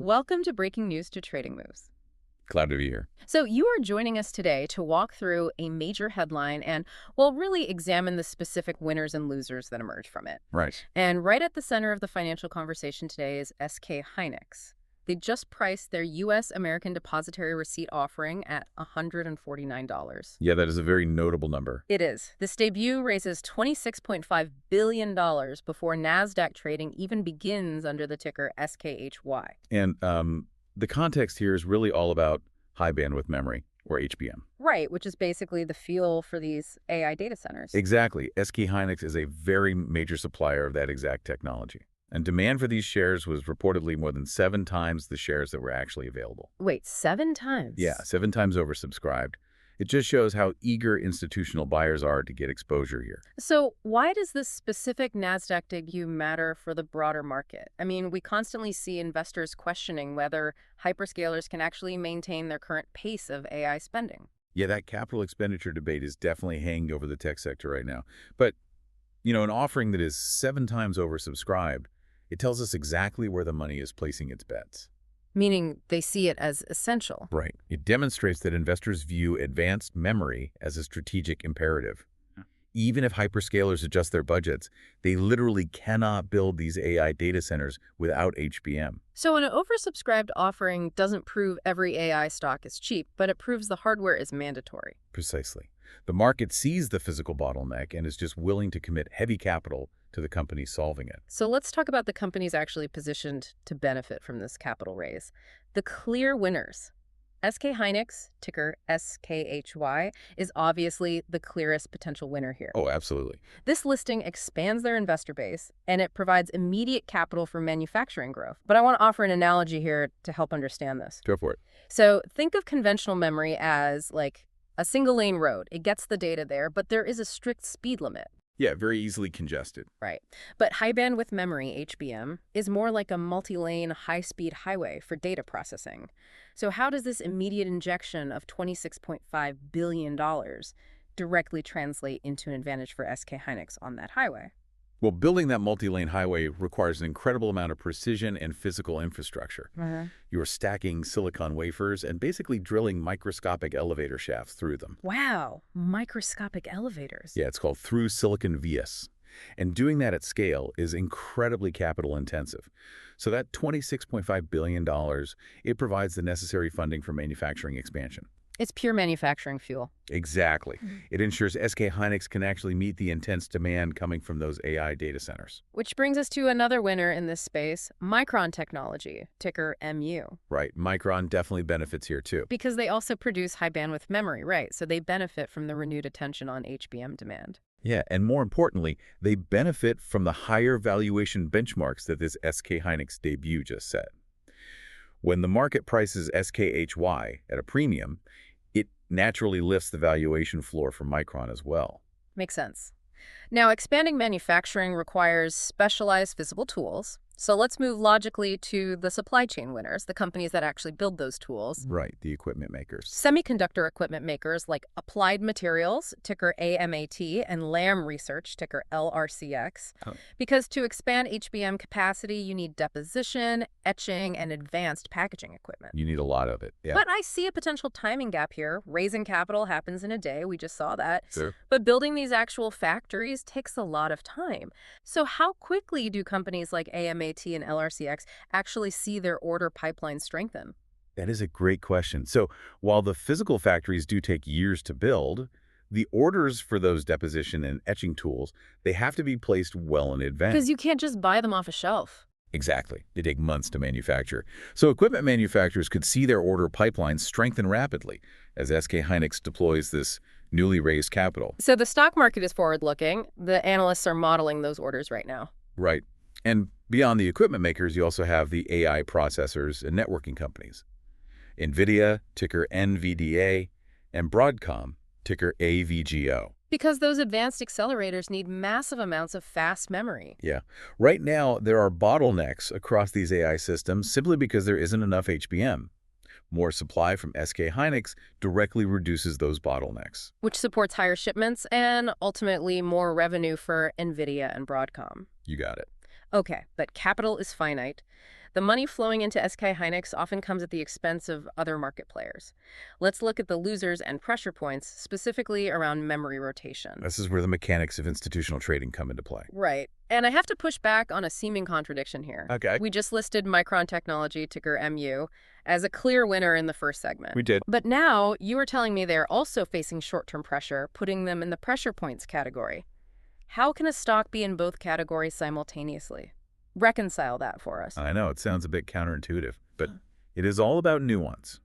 Welcome to Breaking News to Trading Moves. Glad to be here. So you are joining us today to walk through a major headline and, well, really examine the specific winners and losers that emerge from it. Right. And right at the center of the financial conversation today is SK Hynix. They just priced their US American Depositary Receipt offering at $149. Yeah, that is a very notable number. It is. This debut raises $26.5 billion before Nasdaq trading even begins under the ticker SKHY. And the context here is really all about high bandwidth memory, or HBM. Right, which is basically the fuel for these AI data centers. Exactly. SK Hynix is a very major supplier of that exact technology. And demand for these shares was reportedly more than 7 times the shares that were actually available. Wait, 7 times? Yeah, 7 times oversubscribed. It just shows how eager institutional buyers are to get exposure here. So why does this specific Nasdaq debut matter for the broader market? I mean, we constantly see investors questioning whether hyperscalers can actually maintain their current pace of AI spending. Yeah, that capital expenditure debate is definitely hanging over the tech sector right now. But, an offering that is 7 times oversubscribed, it tells us exactly where the money is placing its bets. Meaning they see it as essential. Right. It demonstrates that investors view advanced memory as a strategic imperative. Even if hyperscalers adjust their budgets, they literally cannot build these AI data centers without HBM. So an oversubscribed offering doesn't prove every AI stock is cheap, but it proves the hardware is mandatory. Precisely. The market sees the physical bottleneck and is just willing to commit heavy capital to the companies solving it. So let's talk about the companies actually positioned to benefit from this capital raise. The clear winners. SK Hynix, ticker SKHY, is obviously the clearest potential winner here. Oh, absolutely. This listing expands their investor base, and it provides immediate capital for manufacturing growth. But I want to offer an analogy here to help understand this. Go for it. So think of conventional memory as like a single-lane road. It gets the data there, but there is a strict speed limit. Yeah, very easily congested. Right. But high-bandwidth memory, HBM, is more like a multi-lane, high-speed highway for data processing. So how does this immediate injection of $26.5 billion directly translate into an advantage for SK Hynix on that highway? Well, building that multi-lane highway requires an incredible amount of precision and physical infrastructure. You are stacking silicon wafers and basically drilling microscopic elevator shafts through them. Wow, microscopic elevators. Yeah, it's called through silicon vias. And doing that at scale is incredibly capital intensive. So that $26.5 billion, it provides the necessary funding for manufacturing expansion. It's pure manufacturing fuel. Exactly. It ensures SK Hynix can actually meet the intense demand coming from those AI data centers. Which brings us to another winner in this space, Micron Technology, ticker MU. Right. Micron definitely benefits here too. Because they also produce high bandwidth memory, right? So they benefit from the renewed attention on HBM demand. Yeah, and more importantly, they benefit from the higher valuation benchmarks that this SK Hynix debut just set. When the market prices SKHY at a premium, it naturally lifts the valuation floor for Micron as well. Makes sense. Now, expanding manufacturing requires specialized physical tools. So let's move logically to the supply chain winners, the companies that actually build those tools. Right, the equipment makers. Semiconductor equipment makers like Applied Materials, ticker AMAT, and Lam Research, ticker LRCX. Because to expand HBM capacity, you need deposition, etching, and advanced packaging equipment. You need a lot of it, yeah. But I see a potential timing gap here. Raising capital happens in a day. We just saw that. Sure. But building these actual factories takes a lot of time. So how quickly do companies like AMAT and LRCX actually see their order pipeline strengthen? That is a great question. So while the physical factories do take years to build, the orders for those deposition and etching tools, they have to be placed well in advance. Because you can't just buy them off a shelf. Exactly. They take months to manufacture. So equipment manufacturers could see their order pipeline strengthen rapidly as SK Hynix deploys this newly raised capital. So the stock market is forward-looking. The analysts are modeling those orders right now. Right. And beyond the equipment makers, you also have the AI processors and networking companies. Nvidia, ticker NVDA, and Broadcom, ticker AVGO. Because those advanced accelerators need massive amounts of fast memory. Yeah. Right now, there are bottlenecks across these AI systems simply because there isn't enough HBM. More supply from SK Hynix directly reduces those bottlenecks. Which supports higher shipments and ultimately more revenue for Nvidia and Broadcom. You got it. Okay, but capital is finite. The money flowing into SK Hynix often comes at the expense of other market players. Let's look at the losers and pressure points, specifically around memory rotation. This is where the mechanics of institutional trading come into play. Right. And I have to push back on a seeming contradiction here. Okay. We just listed Micron Technology, ticker MU, as a clear winner in the first segment. We did. But now you are telling me they're also facing short-term pressure, putting them in the pressure points category. How can a stock be in both categories simultaneously? Reconcile that for us. I know, it sounds a bit counterintuitive, but it is all about nuance.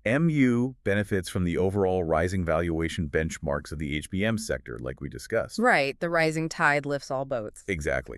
MU benefits from the overall rising valuation benchmarks of the HBM sector, like we discussed. Right, the rising tide lifts all boats. Exactly.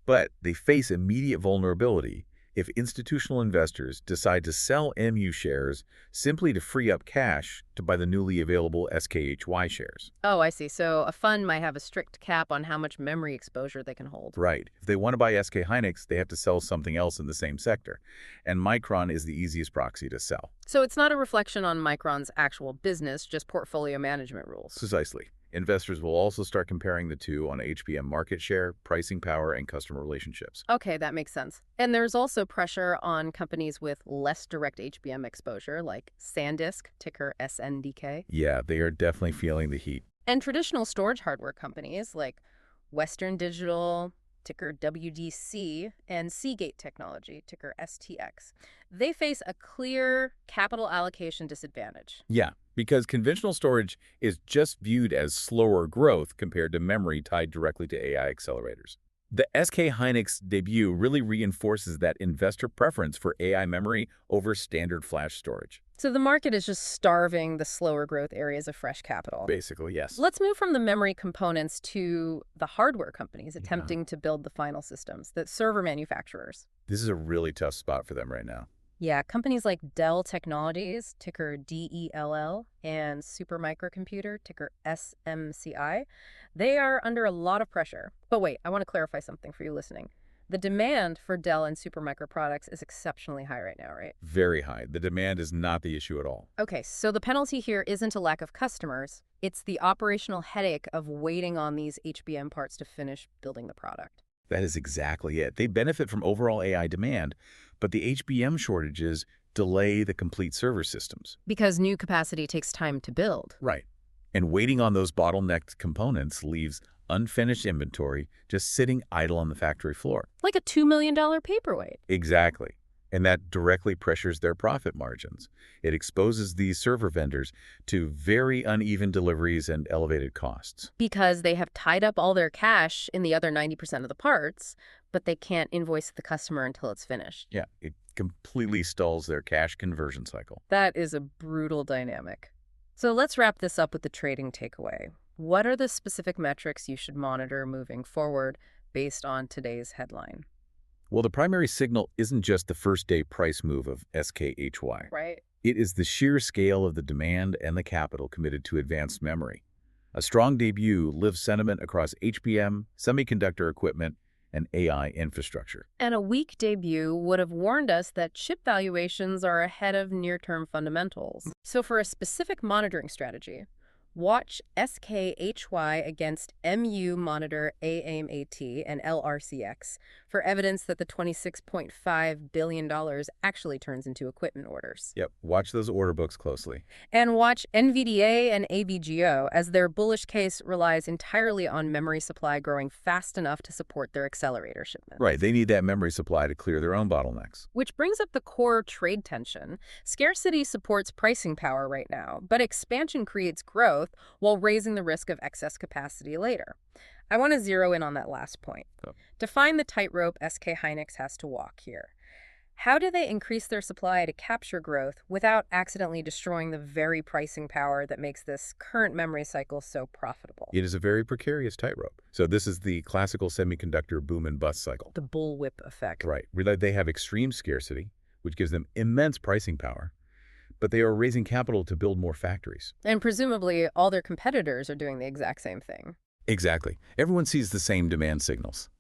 But they face immediate vulnerability if institutional investors decide to sell MU shares simply to free up cash to buy the newly available SKHY shares. Oh, I see. So a fund might have a strict cap on how much memory exposure they can hold. Right. If they want to buy SK Hynix, they have to sell something else in the same sector. And Micron is the easiest proxy to sell. So it's not a reflection on Micron's actual business, just portfolio management rules. Precisely. Investors will also start comparing the two on HBM market share, pricing power, and customer relationships. Okay, that makes sense. And there's also pressure on companies with less direct HBM exposure, like SanDisk, ticker SNDK. Yeah, they are definitely feeling the heat. And traditional storage hardware companies like Western Digital, ticker WDC, and Seagate Technology, ticker STX. They face a clear capital allocation disadvantage. Yeah, because conventional storage is just viewed as slower growth compared to memory tied directly to AI accelerators. The SK Hynix debut really reinforces that investor preference for AI memory over standard flash storage. So the market is just starving the slower growth areas of fresh capital. Basically, yes. Let's move from the memory components to the hardware companies attempting to build the final systems, the server manufacturers. This is a really tough spot for them right now. Yeah, companies like Dell Technologies, ticker DELL, and Supermicro, ticker SMCI, they are under a lot of pressure. But wait, I want to clarify something for you listening. The demand for Dell and Supermicro products is exceptionally high right now, right? Very high. The demand is not the issue at all. Okay, so the penalty here isn't a lack of customers. It's the operational headache of waiting on these HBM parts to finish building the product. That is exactly it. They benefit from overall AI demand, but the HBM shortages delay the complete server systems. Because new capacity takes time to build. Right. And waiting on those bottlenecked components leaves unfinished inventory just sitting idle on the factory floor. Like a $2 million paperweight. Exactly. And that directly pressures their profit margins. It exposes these server vendors to very uneven deliveries and elevated costs. Because they have tied up all their cash in the other 90% of the parts, but they can't invoice the customer until it's finished. Yeah, it completely stalls their cash conversion cycle. That is a brutal dynamic. So let's wrap this up with the trading takeaway. What are the specific metrics you should monitor moving forward based on today's headline? Well, the primary signal isn't just the first-day price move of SKHY. Right. It is the sheer scale of the demand and the capital committed to advanced memory. A strong debut lifts sentiment across HBM, semiconductor equipment, and AI infrastructure. And a weak debut would have warned us that chip valuations are ahead of near-term fundamentals. So for a specific monitoring strategy, watch SKHY against MU monitor AMAT and LRCX for evidence that the $26.5 billion actually turns into equipment orders. Yep, watch those order books closely. And watch NVDA and AVGO as their bullish case relies entirely on memory supply growing fast enough to support their accelerator shipments. Right, they need that memory supply to clear their own bottlenecks. Which brings up the core trade tension. Scarcity supports pricing power right now, but expansion creates growth while raising the risk of excess capacity later. I want to zero in on that last point. Define the tightrope SK Hynix has to walk here. How do they increase their supply to capture growth without accidentally destroying the very pricing power that makes this current memory cycle so profitable? It is a very precarious tightrope. So this is the classical semiconductor boom and bust cycle. The bullwhip effect. Right. They have extreme scarcity, which gives them immense pricing power, but they are raising capital to build more factories. And presumably all their competitors are doing the exact same thing. Exactly. Everyone sees the same demand signals.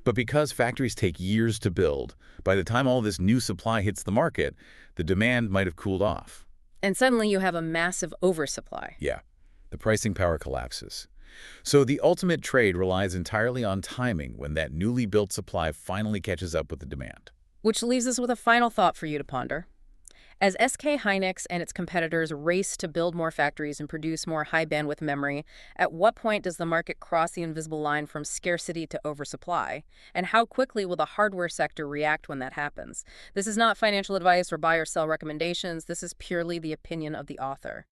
But because factories take years to build, by the time all this new supply hits the market, the demand might have cooled off. And suddenly you have a massive oversupply. Yeah, the pricing power collapses. So the ultimate trade relies entirely on timing when that newly built supply finally catches up with the demand. Which leaves us with a final thought for you to ponder. As SK Hynix and its competitors race to build more factories and produce more high-bandwidth memory, at what point does the market cross the invisible line from scarcity to oversupply? And how quickly will the hardware sector react when that happens? This is not financial advice or buy or sell recommendations. This is purely the opinion of the author.